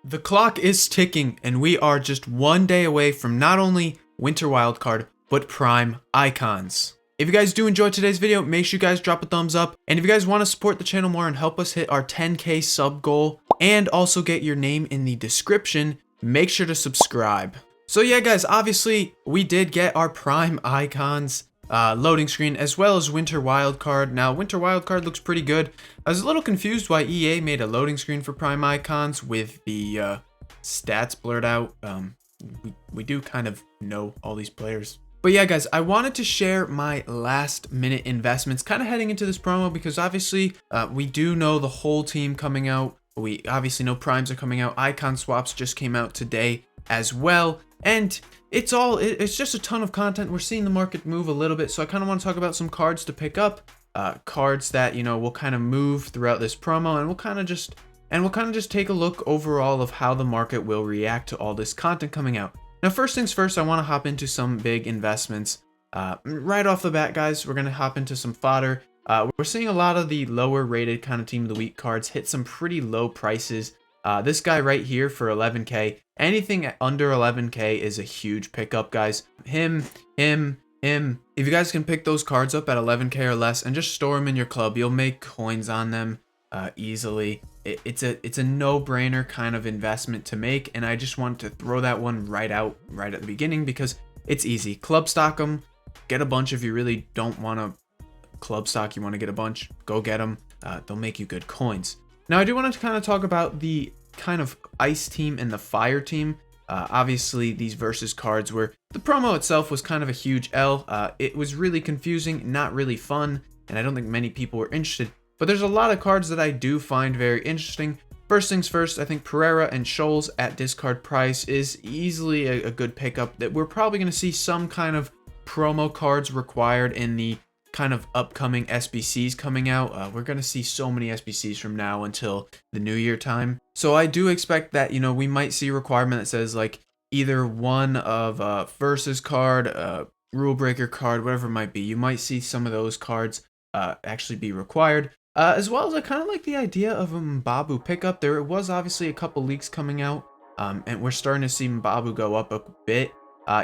The clock is ticking, and we are just one day away from not only Winter Wildcard, but Prime Icons. If you guys do enjoy today's video, make sure you guys drop a thumbs up. And if you guys want to support the channel more and help us hit our 10K sub goal, and also get your name in the description, make sure to subscribe. So yeah guys, obviously we did get our Prime Icons loading screen as well as Winter Wildcard. Now Winter Wildcard looks pretty good. I was a little confused why EA made a loading screen for Prime Icons with the stats blurred out. We do kind of know all these players. But yeah guys, I wanted to share my last minute investments kind of heading into this promo because obviously we do know the whole team coming out. We obviously know primes are coming out. Icon swaps just came out today as well. And it's just a ton of content. We're seeing the market move a little bit. So I kind of want to talk about some cards to pick up, cards that, you know, will kind of move throughout this promo, and we'll kind of just take a look overall of how the market will react to all this content coming out. Now, first things first, I want to hop into some big investments. Right off the bat, guys, we're going to hop into some fodder. We're seeing a lot of the lower rated kind of team of the week cards hit some pretty low prices. This guy right here for 11K. Anything under 11K is a huge pickup, guys. Him. If you guys can pick those cards up at 11K or less and just store them in your club, you'll make coins on them easily. It's a no-brainer kind of investment to make, and I just want to throw that one right at the beginning because it's easy. Club stock them. Get a bunch if you really don't want to club stock. You want to get a bunch. Go get them. They'll make you good coins. Now, I do want to kind of talk about the kind of ice team and the fire team. Obviously, these versus cards were the promo itself was kind of a huge L. It was really confusing, not really fun, and I don't think many people were interested. But there's a lot of cards that I do find very interesting. First things first, I think Pereira and Scholes at discard price is easily a good pickup. That we're probably going to see some kind of promo cards required in the kind of upcoming SBCs coming out. We're going to see so many SBCs from now until the new year time. So I do expect that, you know, we might see a requirement that says like either one of versus card, rule breaker card, whatever it might be. You might see some of those cards actually be required. As well as I kind of like the idea of a Mbabu pickup. There was obviously a couple leaks coming out, and we're starting to see Mbabu go up a bit.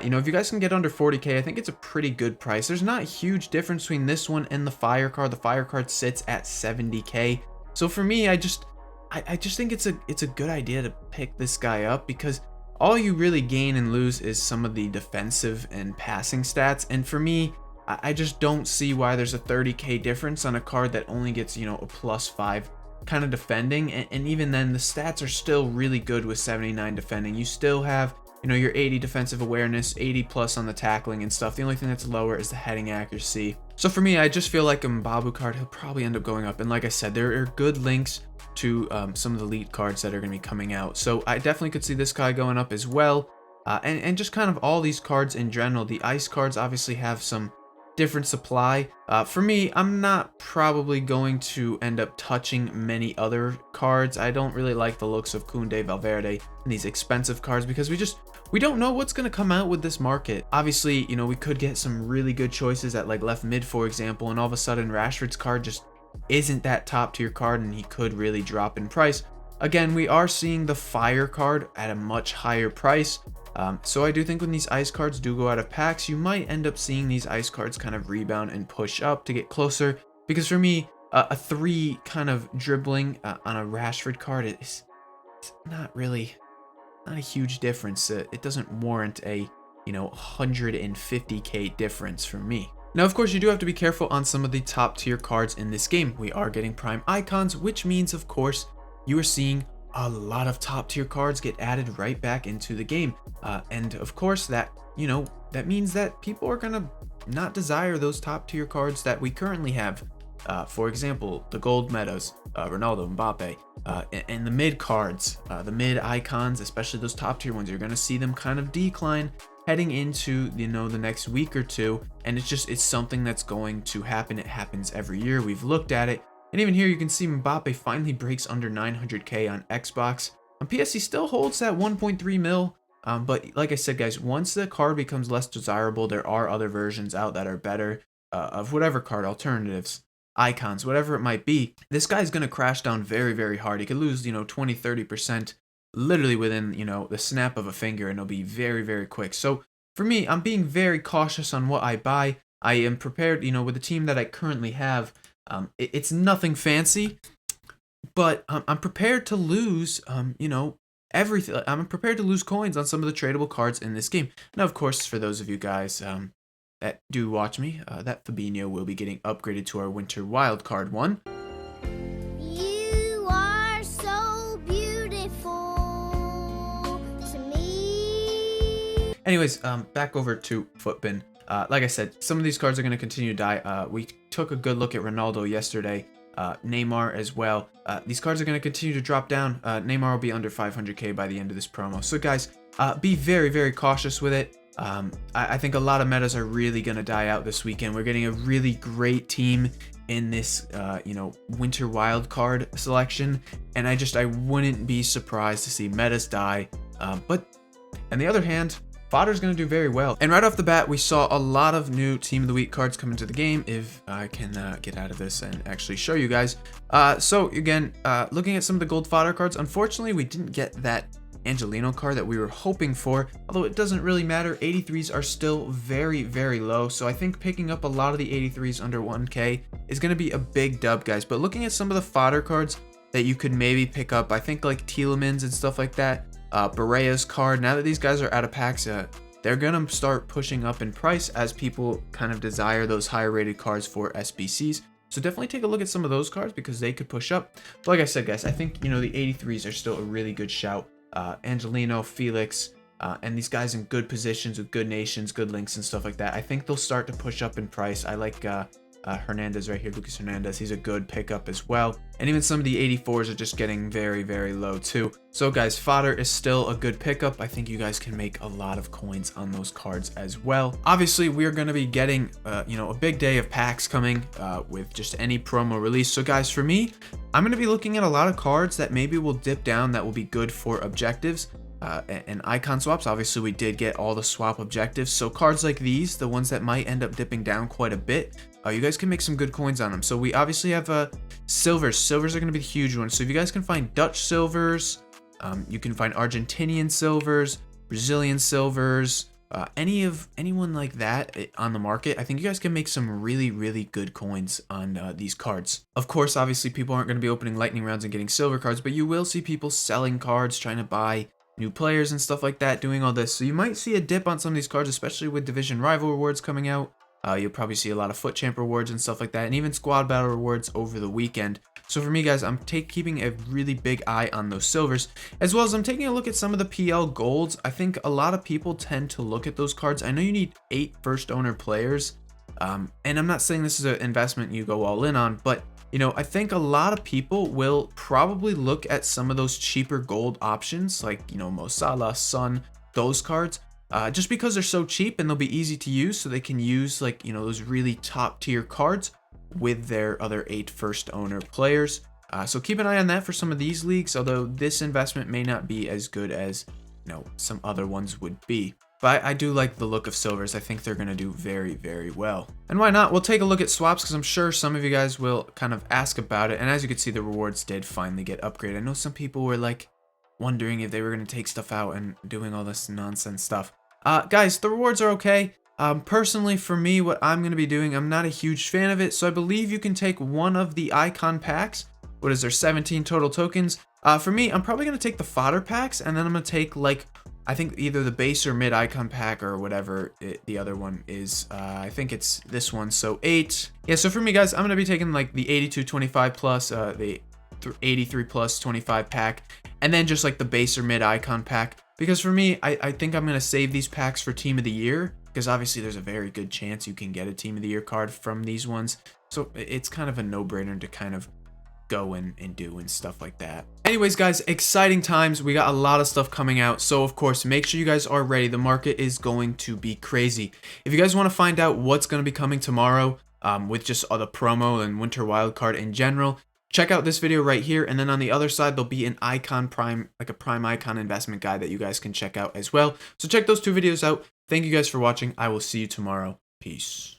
You know, if you guys can get under 40K, I think it's a pretty good price. There's not a huge difference between this one and the fire card. The fire card sits at 70K. So for me, I just think it's a good idea to pick this guy up because all you really gain and lose is some of the defensive and passing stats. And for me, I just don't see why there's a 30K difference on a card that only gets, you know, a +5 kind of defending. And even then, the stats are still really good with 79 defending. You still have, you know, your 80 defensive awareness, 80 plus on the tackling and stuff. The only thing that's lower is the heading accuracy. So for me, I just feel like a Mbabu card, he'll probably end up going up. And like I said, there are good links to some of the elite cards that are going to be coming out. So I definitely could see this guy going up as well. And just kind of all these cards in general. The ice cards obviously have some different supply. For me, I'm not probably going to end up touching many other cards. I don't really like the looks of Koundé, Valverde, and these expensive cards because we don't know what's going to come out with this market. Obviously, you know, we could get some really good choices at like left mid, for example, and all of a sudden Rashford's card just isn't that top tier card and he could really drop in price. Again, we are seeing the fire card at a much higher price. So I do think when these ice cards do go out of packs, you might end up seeing these ice cards kind of rebound and push up to get closer. Because for me, a 3 kind of dribbling on a Rashford card is not a huge difference. It doesn't warrant a, you know, 150K difference for me. Now, of course, you do have to be careful on some of the top tier cards in this game. We are getting prime icons, which means, of course, you are seeing a lot of top tier cards get added right back into the game. And of course that, you know, that means that people are gonna not desire those top tier cards that we currently have. For example, the gold metas, Ronaldo, Mbappe, and the mid cards, the mid icons, especially those top tier ones, you're gonna see them kind of decline heading into, you know, the next week or two. And it's something that's going to happen. It happens every year. We've looked at it. And even here, you can see Mbappe finally breaks under 900K on Xbox. On PS, he still holds that 1.3 mil. But like I said, guys, once the card becomes less desirable, there are other versions out that are better of whatever card, alternatives, icons, whatever it might be. This guy's going to crash down very, very hard. He could lose, you know, 20, 30% literally within, you know, the snap of a finger, and it'll be very, very quick. So for me, I'm being very cautious on what I buy. I am prepared, you know, with the team that I currently have. It's nothing fancy, but I'm prepared to lose, you know, everything. I'm prepared to lose coins on some of the tradable cards in this game. Now, of course, for those of you guys that do watch me, that Fabinho will be getting upgraded to our Winter Wildcard one. You are so beautiful to me. Anyways, back over to Footbin. Like I said, some of these cards are going to continue to die. We took a good look at Ronaldo yesterday. Neymar as well. These cards are going to continue to drop down. Neymar will be under 500k by the end of this promo. So guys, be very, very cautious with it. I think a lot of metas are really going to die out this weekend. We're getting a really great team in this, you know, winter wild card selection, and I wouldn't be surprised to see metas die. But on the other hand, Fodder's going to do very well. And right off the bat, we saw a lot of new Team of the Week cards come into the game, if I can get out of this and actually show you guys. So again, looking at some of the gold Fodder cards, unfortunately, we didn't get that Angelino card that we were hoping for, although it doesn't really matter. 83s are still very, very low, so I think picking up a lot of the 83s under 1k is going to be a big dub, guys. But looking at some of the Fodder cards that you could maybe pick up, I think like Tielemans and stuff like that, Barea's card, now that these guys are out of packs, they're gonna start pushing up in price as people kind of desire those higher rated cards for SBCs. So definitely take a look at some of those cards because they could push up. But like I said, guys, I think, you know, the 83s are still a really good shout. Angelino, Felix, and these guys in good positions with good nations, good links and stuff like that. I think they'll start to push up in price. I like Hernandez right here, Lucas Hernandez. He's a good pickup as well. And even some of the 84s are just getting very, very low too. So guys, Fodder is still a good pickup. I think you guys can make a lot of coins on those cards as well. Obviously, we're going to be getting, you know, a big day of packs coming with just any promo release. So guys, for me, I'm going to be looking at a lot of cards that maybe will dip down that will be good for objectives. And icon swaps. Obviously, we did get all the swap objectives. So cards like these, the ones that might end up dipping down quite a bit, you guys can make some good coins on them. So we obviously have silvers. Silvers are going to be the huge ones. So if you guys can find Dutch silvers, you can find Argentinian silvers, Brazilian silvers, anyone like that on the market, I think you guys can make some really, really good coins on these cards. Of course, obviously, people aren't going to be opening lightning rounds and getting silver cards, but you will see people selling cards, trying to buy new players and stuff like that, doing all this. So you might see a dip on some of these cards, especially with division rival rewards coming out. You'll probably see a lot of foot champ rewards and stuff like that, and even squad battle rewards over the weekend. So for me, guys, I'm keeping a really big eye on those silvers, as well as I'm taking a look at some of the PL golds. I think a lot of people tend to look at those cards. I know you need 8 first owner players, and I'm not saying this is an investment you go all in on, but you know, I think a lot of people will probably look at some of those cheaper gold options, like, you know, Mo Salah, Son, those cards, just because they're so cheap and they'll be easy to use, so they can use, like, you know, those really top tier cards with their other 8 first owner players. So keep an eye on that for some of these leagues, although this investment may not be as good as, you know, some other ones would be. But I do like the look of silvers. I think they're going to do very, very well. And why not? We'll take a look at swaps because I'm sure some of you guys will kind of ask about it. And as you can see, the rewards did finally get upgraded. I know some people were like wondering if they were going to take stuff out and doing all this nonsense stuff. Guys, the rewards are okay. Personally, for me, what I'm going to be doing, I'm not a huge fan of it. So I believe you can take one of the icon packs. What is there, 17 total tokens? For me, I'm probably going to take the fodder packs, and then I'm going to take, like, I think either the base or mid icon pack or whatever the other one is. I think it's this one, so 8. Yeah, so for me, guys, I'm going to be taking, like, the 82 25 plus, the 83 plus 25 pack, and then just, like, the base or mid icon pack. Because for me, I think I'm going to save these packs for Team of the Year, because obviously there's a very good chance you can get a Team of the Year card from these ones. So it's kind of a no-brainer to kind of go and do and stuff like that. Anyways, guys, exciting times. We got a lot of stuff coming out, so of course make sure you guys are ready. The market is going to be crazy. If you guys want to find out what's going to be coming tomorrow with just the promo and winter wildcard in general, check out this video right here, and then on the other side there'll be an icon prime, like a prime icon investment guide that you guys can check out as well. So check those 2 videos out. Thank you guys for watching. I will see you tomorrow. Peace.